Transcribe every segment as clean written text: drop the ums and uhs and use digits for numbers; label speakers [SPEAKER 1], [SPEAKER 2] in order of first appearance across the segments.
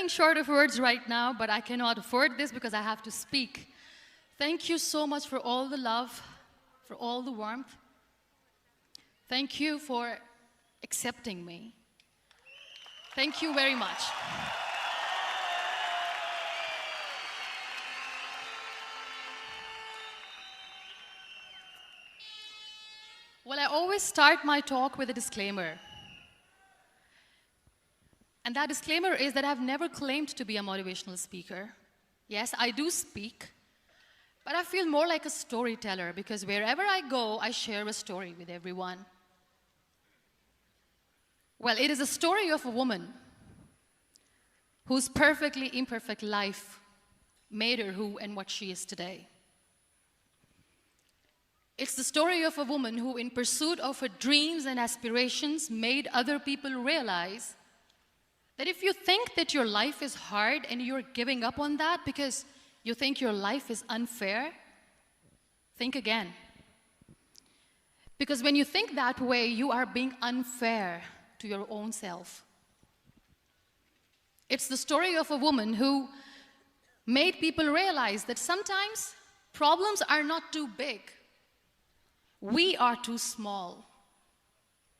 [SPEAKER 1] running short of words right now, but I cannot afford this because I have to speak. Thank you so much for all the love, for all the warmth. Thank you for accepting me. Thank you very much. Well, I always start my talk with a disclaimer. And that disclaimer is that I've never claimed to be a motivational speaker. Yes, I do speak, but I feel more like a storyteller because wherever I go, I share a story with everyone. Well, it is a story of a woman whose perfectly imperfect life made her who and what she is today. It's the story of a woman who, in pursuit of her dreams and aspirations, made other people realize that if you think that your life is hard and you're giving up on that because you think your life is unfair, think again. Because when you think that way, you are being unfair to your own self. It's the story of a woman who made people realize that sometimes problems are not too big. We are too small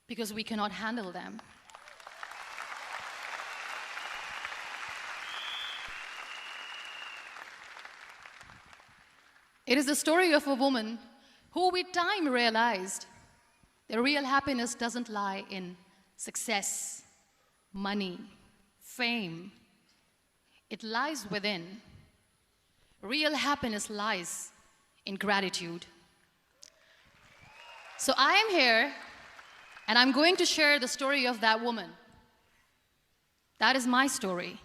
[SPEAKER 1] because we cannot handle them. It is the story of a woman who with time realized that real happiness doesn't lie in success, money, fame. It lies within. Real happiness lies in gratitude. So I am here, and I'm going to share the story of that woman. That is my story.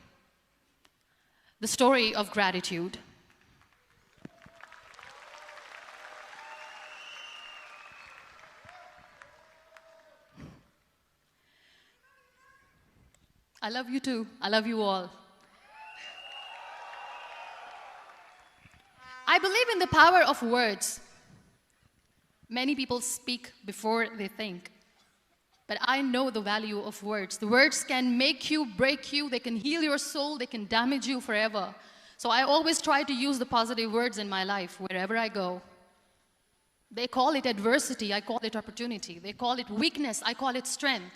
[SPEAKER 1] The story of gratitude. I love you too. I love you all. I believe in the power of words. Many people speak before they think. But I know the value of words. The words can make you, break you, they can heal your soul, they can damage you forever. So I always try to use the positive words in my life wherever I go. They call it adversity, I call it opportunity. They call it weakness, I call it strength.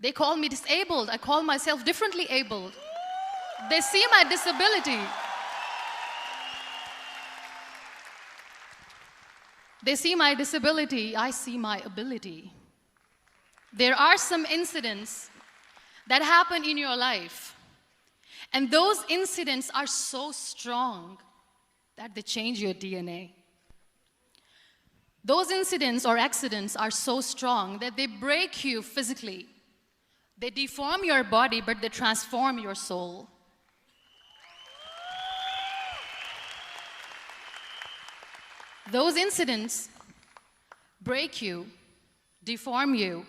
[SPEAKER 1] They call me disabled, I call myself differently abled. They see my disability. They see my disability, I see my ability. There are some incidents that happen in your life, and those incidents are so strong that they change your DNA. Those incidents or accidents are so strong that they break you physically. They deform your body, but they transform your soul. Those incidents break you, deform you,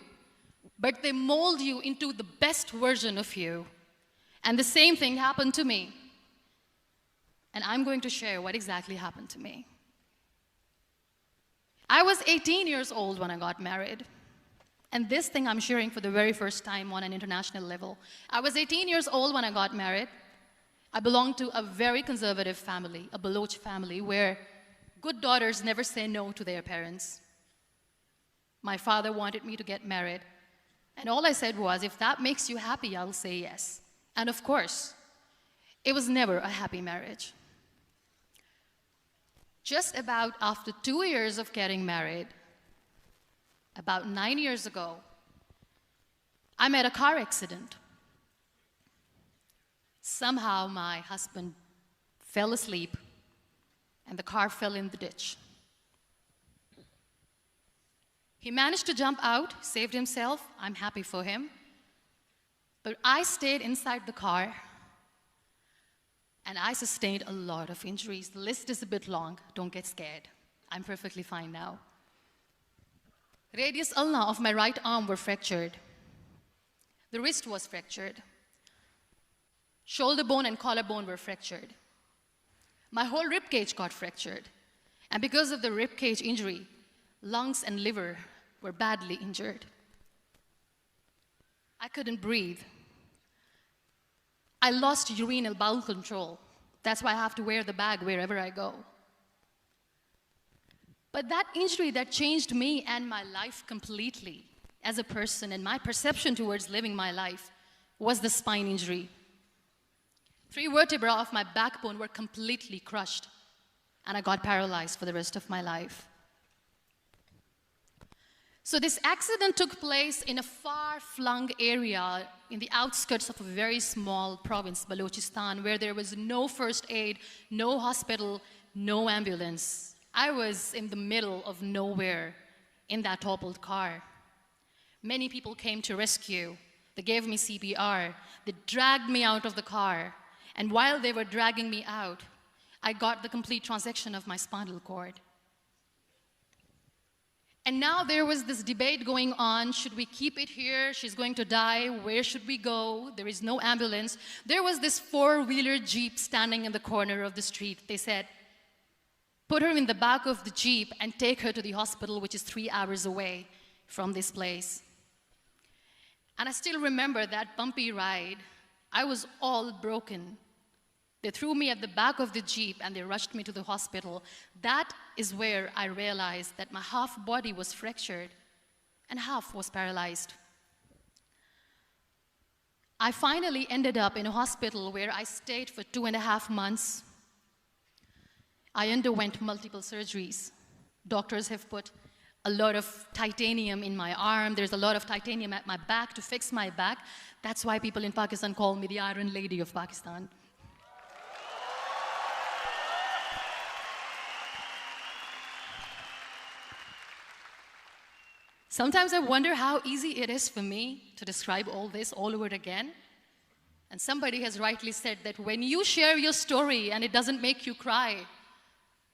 [SPEAKER 1] but they mold you into the best version of you. And the same thing happened to me. And I'm going to share what exactly happened to me. I was 18 years old when I got married. And this thing I'm sharing for the very first time on an international level. I was 18 years old when I got married. I belonged to a very conservative family, a Baloch family, where good daughters never say no to their parents. My father wanted me to get married. And all I said was, if that makes you happy, I'll say yes. And of course, it was never a happy marriage. Just about after 2 years of getting married, about 9 years ago, I met a car accident. Somehow my husband fell asleep and the car fell in the ditch. He managed to jump out, saved himself. I'm happy for him. But I stayed inside the car and I sustained a lot of injuries. The list is a bit long. Don't get scared. I'm perfectly fine now. Radius ulna of my right arm were fractured. The wrist was fractured. Shoulder bone and collarbone were fractured. My whole rib cage got fractured. And because of the rib cage injury, lungs and liver were badly injured. I couldn't breathe. I lost urinary bowel control. That's why I have to wear the bag wherever I go. But that injury that changed me and my life completely as a person and my perception towards living my life was the spine injury. 3 vertebrae of my backbone were completely crushed, and I got paralyzed for the rest of my life. So this accident took place in a far-flung area in the outskirts of a very small province, Balochistan, where there was no first aid, no hospital, no ambulance. I was in the middle of nowhere in that toppled car. Many people came to rescue. They gave me CPR. They dragged me out of the car. And while they were dragging me out, I got the complete transection of my spinal cord. And now there was this debate going on. Should we keep it here? She's going to die. Where should we go? There is no ambulance. There was this 4-wheeler Jeep standing in the corner of the street. They said, put her in the back of the Jeep and take her to the hospital, which is 3 hours away from this place. And I still remember that bumpy ride. I was all broken. They threw me at the back of the Jeep and they rushed me to the hospital. That is where I realized that my half body was fractured and half was paralyzed. I finally ended up in a hospital where I stayed for 2.5 months. I underwent multiple surgeries. Doctors have put a lot of titanium in my arm. There's a lot of titanium at my back to fix my back. That's why people in Pakistan call me the Iron Lady of Pakistan. Sometimes I wonder how easy it is for me to describe all this all over again. And somebody has rightly said that when you share your story and it doesn't make you cry,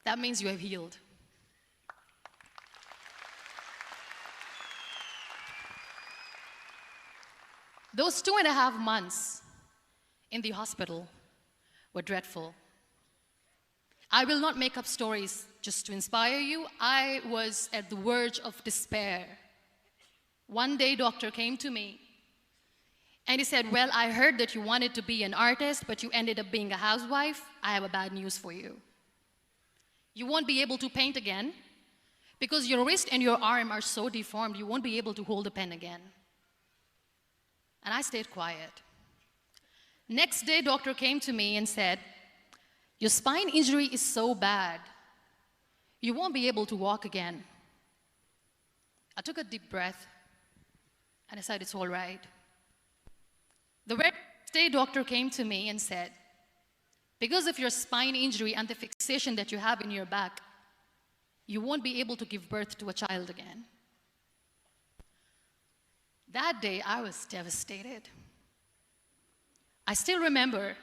[SPEAKER 1] that means you have healed. Those 2.5 months in the hospital were dreadful. I will not make up stories just to inspire you. I was at the verge of despair. One day, doctor came to me and he said, well, I heard that you wanted to be an artist, but you ended up being a housewife. I have a bad news for you. You won't be able to paint again because your wrist and your arm are so deformed, you won't be able to hold a pen again. And I stayed quiet. Next day, doctor came to me and said, your spine injury is so bad, you won't be able to walk again. I took a deep breath and I said, it's all right. The very next day, doctor came to me and said, because of your spine injury and the fixation that you have in your back, you won't be able to give birth to a child again. That day, I was devastated. I still remember,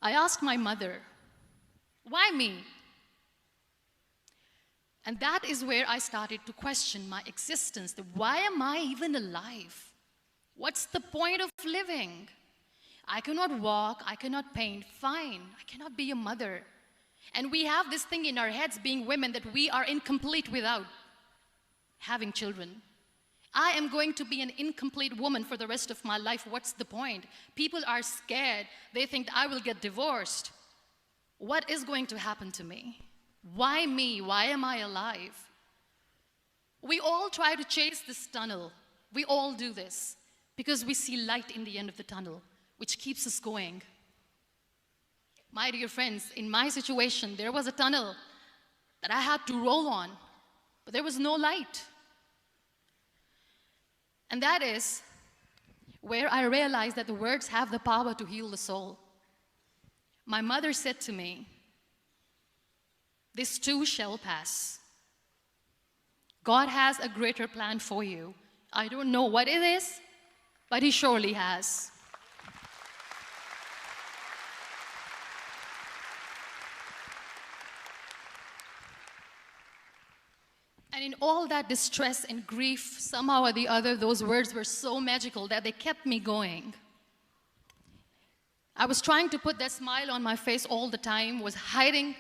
[SPEAKER 1] I asked my mother, why me? And that is where I started to question my existence. Why am I even alive? What's the point of living? I cannot walk, I cannot paint, fine. I cannot be a mother. And we have this thing in our heads, being women, that we are incomplete without having children. I am going to be an incomplete woman for the rest of my life. What's the point? People are scared. They think I will get divorced. What is going to happen to me? Why me? Why am I alive? We all try to chase this tunnel. We all do this because we see light in the end of the tunnel, which keeps us going. My dear friends, in my situation, there was a tunnel that I had to roll on, but there was no light. And that is where I realized that the words have the power to heal the soul. My mother said to me, this too shall pass. God has a greater plan for you. I don't know what it is, but He surely has. And in all that distress and grief, somehow or the other, those words were so magical that they kept me going. I was trying to put that smile on my face all the time, was hiding.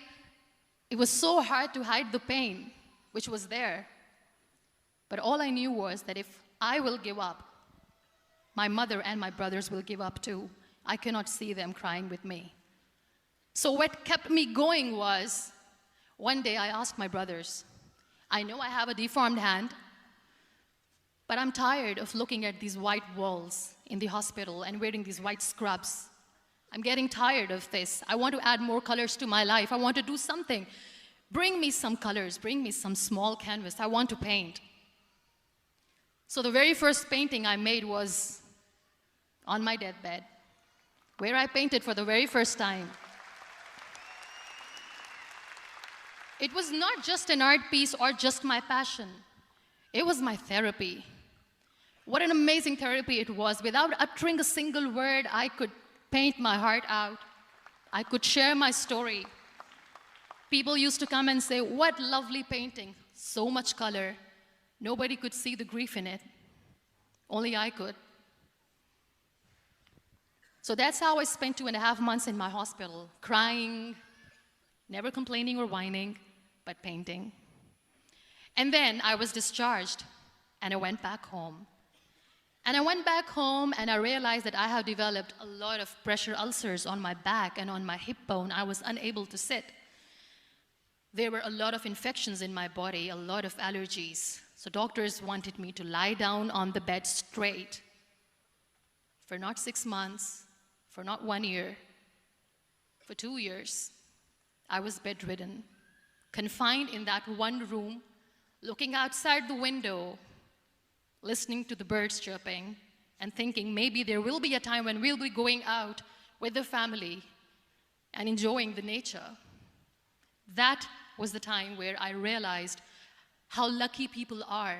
[SPEAKER 1] It was so hard to hide the pain, which was there. But all I knew was that if I will give up, my mother and my brothers will give up too. I cannot see them crying with me. So what kept me going was, one day I asked my brothers, I know I have a deformed hand, but I'm tired of looking at these white walls in the hospital and wearing these white scrubs. I'm getting tired of this. I want to add more colors to my life. I want to do something. Bring me some colors. Bring me some small canvas. I want to paint. So the very first painting I made was on my deathbed, where I painted for the very first time. It was not just an art piece or just my passion. It was my therapy. What an amazing therapy it was. Without uttering a single word, I could paint my heart out. I could share my story. People used to come and say, what lovely painting, so much color. Nobody could see the grief in it. Only I could. So that's how I spent 2.5 months in my hospital, crying, never complaining or whining, but painting. And then I was discharged, and I went back home. And I went back home, and I realized that I have developed a lot of pressure ulcers on my back and on my hip bone. I was unable to sit. There were a lot of infections in my body, a lot of allergies. So doctors wanted me to lie down on the bed straight for not 6 months, for not 1 year, for 2 years. I was bedridden, confined in that one room, looking outside the window, listening to the birds chirping, and thinking maybe there will be a time when we'll be going out with the family and enjoying the nature. That was the time where I realized how lucky people are,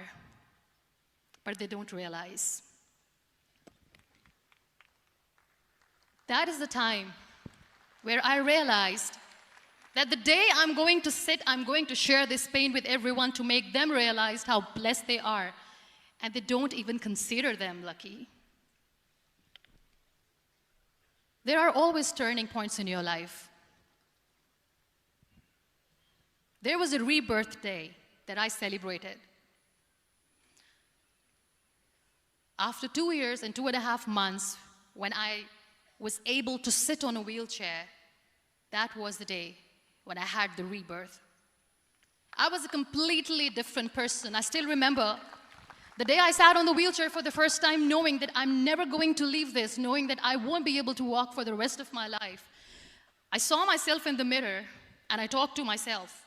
[SPEAKER 1] but they don't realize. That is the time where I realized that the day I'm going to sit, I'm going to share this pain with everyone to make them realize how blessed they are, and they don't even consider them lucky. There are always turning points in your life. There was a rebirth day that I celebrated. After 2 years and 2.5 months, when I was able to sit on a wheelchair, that was the day when I had the rebirth. I was a completely different person. I still remember the day I sat on the wheelchair for the first time, knowing that I'm never going to leave this, knowing that I won't be able to walk for the rest of my life. I saw myself in the mirror, and I talked to myself.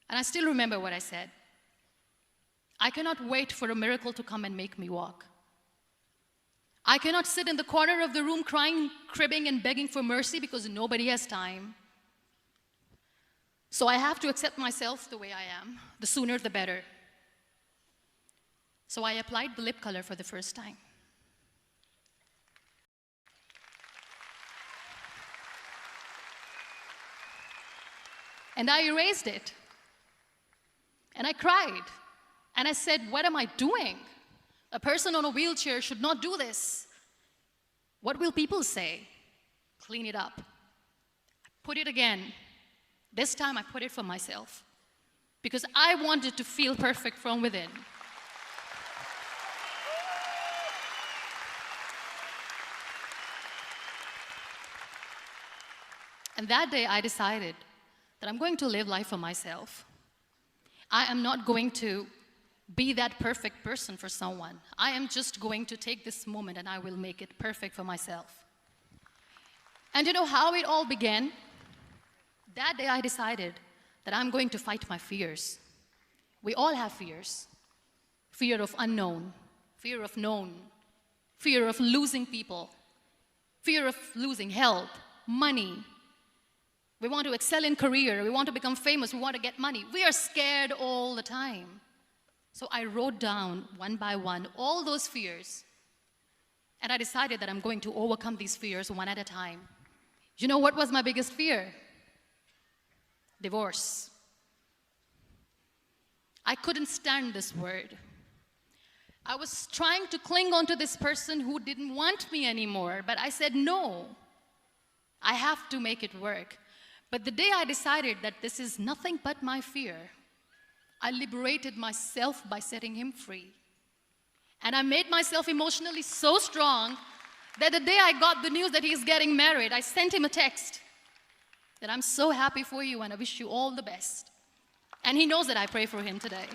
[SPEAKER 1] And I still remember what I said. I cannot wait for a miracle to come and make me walk. I cannot sit in the corner of the room crying, cribbing, and begging for mercy because nobody has time. So I have to accept myself the way I am. The sooner, the better. So I applied the lip color for the first time. And I erased it. And I cried. And I said, what am I doing? A person on a wheelchair should not do this. What will people say? Clean it up. Put it again. This time I put it for myself. Because I wanted to feel perfect from within. And that day I decided that I'm going to live life for myself. I am not going to be that perfect person for someone. I am just going to take this moment and I will make it perfect for myself. And you know how it all began? That day I decided that I'm going to fight my fears. We all have fears. Fear of unknown, fear of known, fear of losing people, fear of losing health, money. We want to excel in career, we want to become famous, we want to get money. We are scared all the time. So I wrote down one by one all those fears, and I decided that I'm going to overcome these fears one at a time. You know what was my biggest fear? Divorce. I couldn't stand this word. I was trying to cling on to this person who didn't want me anymore, but I said no. I have to make it work. But the day I decided that this is nothing but my fear, I liberated myself by setting him free. And I made myself emotionally so strong that the day I got the news that he's getting married, I sent him a text that I'm so happy for you and I wish you all the best. And he knows that I pray for him today.